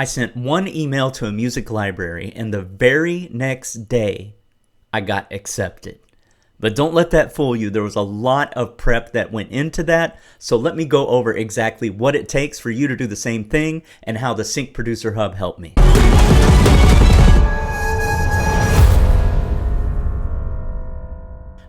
I sent one email to a music library, and the very next day, I got accepted. But don't let that fool you. There was a lot of prep that went into that. So let me go over exactly what it takes for you to do the same thing and how the Sync Producer Hub helped me.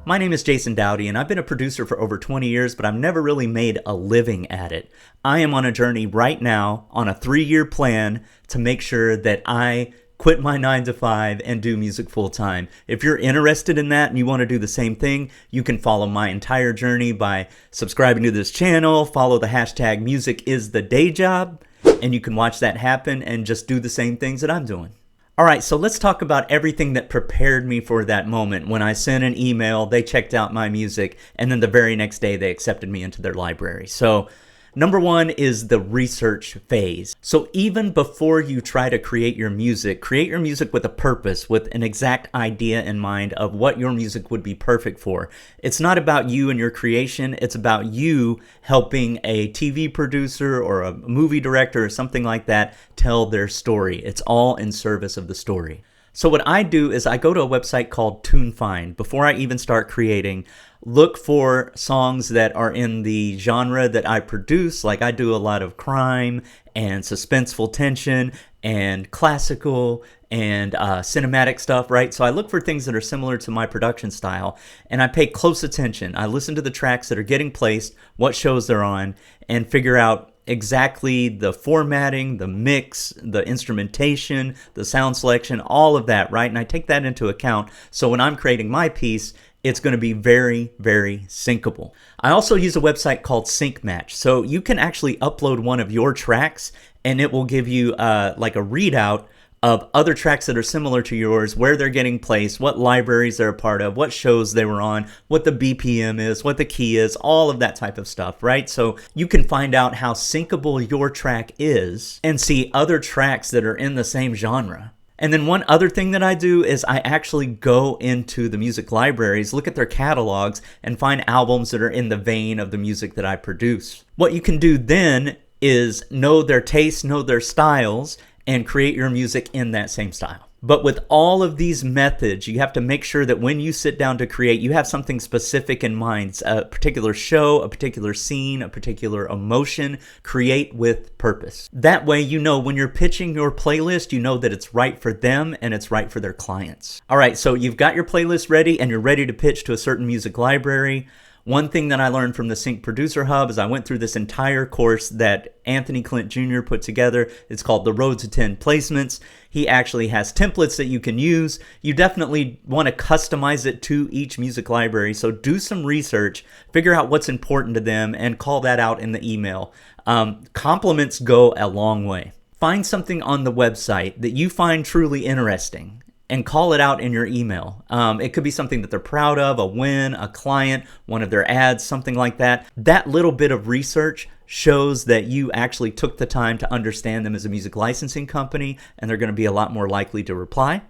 My name is Jason Dowdy, and I've been a producer for over 20 years, but I've never really made a living at it. I am on a journey right now on a 3-year plan to make sure that I quit my 9-to-5 and do music full time. If you're interested in that and you want to do the same thing, you can follow my entire journey by subscribing to this channel, follow the hashtag #MusicIsTheDayJob, and you can watch that happen and just do the same things that I'm doing. All right, so let's talk about everything that prepared me for that moment. When I sent an email, they checked out my music, and then the very next day they accepted me into their library. So number one is the research phase. So even before you try to create your music with a purpose, with an exact idea in mind of what your music would be perfect for. It's not about you and your creation. It's about you helping a TV producer or a movie director or something like that tell their story. It's all in service of the story. So what I do is I go to a website called TuneFind. Before I even start creating, look for songs that are in the genre that I produce. Like I do a lot of crime and suspenseful tension and classical and cinematic stuff, right? So I look for things that are similar to my production style, and I pay close attention. I listen to the tracks that are getting placed, what shows they're on, and figure out exactly the formatting, the mix, the instrumentation, the sound selection, all of that, right? And I take that into account. So when I'm creating my piece, it's going to be very, very syncable. I also use a website called SyncMatch. So you can actually upload one of your tracks and it will give you like a readout of other tracks that are similar to yours, where they're getting placed, what libraries they're a part of, what shows they were on, what the BPM is, what the key is, all of that type of stuff, right? So you can find out how syncable your track is and see other tracks that are in the same genre. And then one other thing that I do is I actually go into the music libraries, look at their catalogs, and find albums that are in the vein of the music that I produce. What you can do then is know their tastes, know their styles, and create your music in that same style. But with all of these methods, you have to make sure that when you sit down to create, you have something specific in mind, a particular show, a particular scene, a particular emotion. Create with purpose. That way, you know when you're pitching your playlist, you know that it's right for them and it's right for their clients. All right, so you've got your playlist ready and you're ready to pitch to a certain music library. One thing that I learned from the Sync Producer Hub is I went through this entire course that Anthony Clint Jr. put together. It's called The Road to 10 Placements. He actually has templates that you can use. You definitely want to customize it to each music library. So do some research, figure out what's important to them, and call that out in the email. Compliments go a long way. Find something on the website that you find truly interesting and call it out in your email. It could be something that they're proud of, a win, a client, one of their ads, something like that. That little bit of research shows that you actually took the time to understand them as a music licensing company, and they're going to be a lot more likely to reply.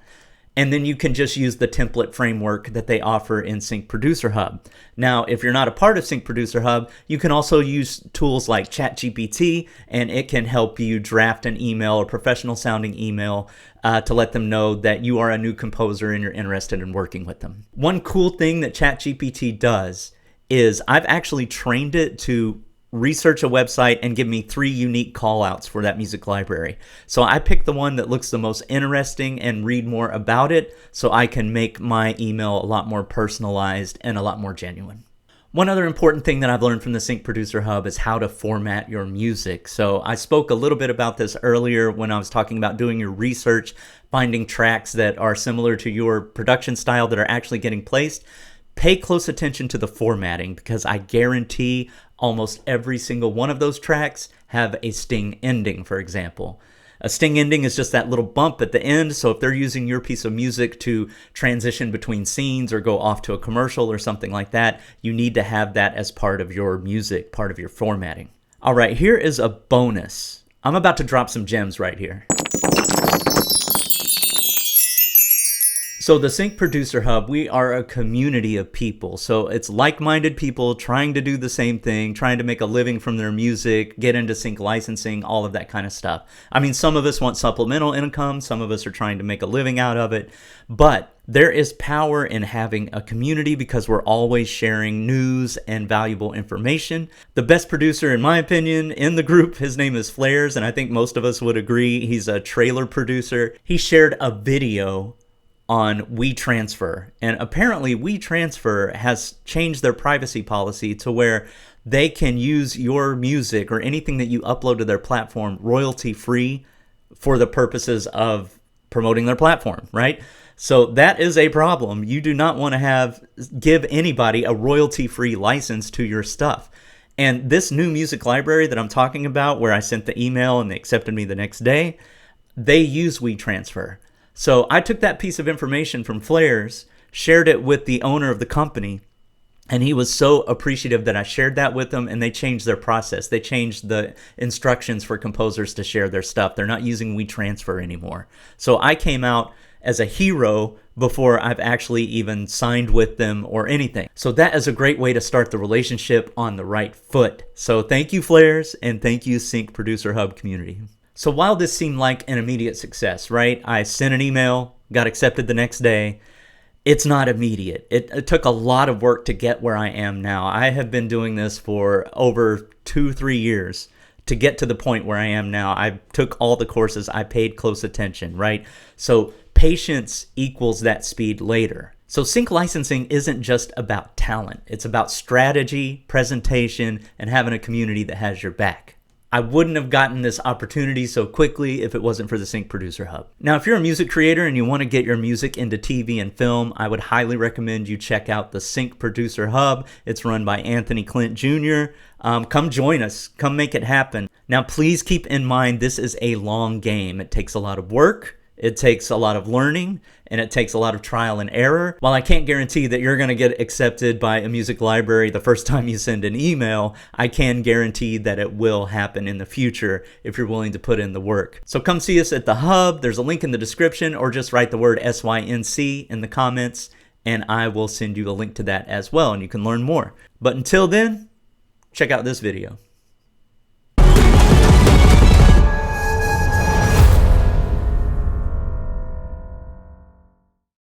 And then you can just use the template framework that they offer in Sync Producer Hub. Now, if you're not a part of Sync Producer Hub, you can also use tools like ChatGPT, and it can help you draft an email, a professional sounding email, to let them know that you are a new composer and you're interested in working with them. One cool thing that ChatGPT does is I've actually trained it to research a website and give me 3 unique call outs for that music library. So I pick the one that looks the most interesting and read more about it so I can make my email a lot more personalized and a lot more genuine. One other important thing that I've learned from the Sync Producer Hub is how to format your music. So I spoke a little bit about this earlier when I was talking about doing your research, finding tracks that are similar to your production style that are actually getting placed. Pay close attention to the formatting, because I guarantee almost every single one of those tracks have a sting ending, for example. A sting ending is just that little bump at the end, so if they're using your piece of music to transition between scenes or go off to a commercial or something like that, you need to have that as part of your music, part of your formatting. All right, here is a bonus. I'm about to drop some gems right here. So the Sync Producer Hub, we are a community of people. So it's like-minded people trying to do the same thing, trying to make a living from their music, get into sync licensing, all of that kind of stuff. I mean, some of us want supplemental income, some of us are trying to make a living out of it, but there is power in having a community because we're always sharing news and valuable information. The best producer, in my opinion, in the group, his name is Flares, and I think most of us would agree he's a trailer producer. He shared a video on WeTransfer, and apparently WeTransfer has changed their privacy policy to where they can use your music or anything that you upload to their platform royalty free for the purposes of promoting their platform, right? So that is a problem. You do not want to give anybody a royalty free license to your stuff. And this new music library that I'm talking about, where I sent the email and they accepted me the next day, they use WeTransfer. So I took that piece of information from Flares, shared it with the owner of the company, and he was so appreciative that I shared that with them, and they changed their process. They changed the instructions for composers to share their stuff. They're not using WeTransfer anymore. So I came out as a hero before I've actually even signed with them or anything. So that is a great way to start the relationship on the right foot. So thank you, Flares, and thank you, Sync Producer Hub community. So while this seemed like an immediate success, right? I sent an email, got accepted the next day. It's not immediate. It took a lot of work to get where I am now. I have been doing this for over 2-3 years to get to the point where I am now. I took all the courses. I paid close attention, right? So patience equals that speed later. So sync licensing isn't just about talent. It's about strategy, presentation, and having a community that has your back. I wouldn't have gotten this opportunity so quickly if it wasn't for the Sync Producer Hub. Now, if you're a music creator and you want to get your music into TV and film, I would highly recommend you check out the Sync Producer Hub. It's run by Anthony Clint Jr. Come join us. Come make it happen. Now, please keep in mind this is a long game. It takes a lot of work. It takes a lot of learning, and it takes a lot of trial and error. While I can't guarantee that you're going to get accepted by a music library the first time you send an email, I can guarantee that it will happen in the future if you're willing to put in the work. So come see us at the Hub. There's a link in the description, or just write the word SYNC in the comments, and I will send you a link to that as well, and you can learn more. But until then, check out this video.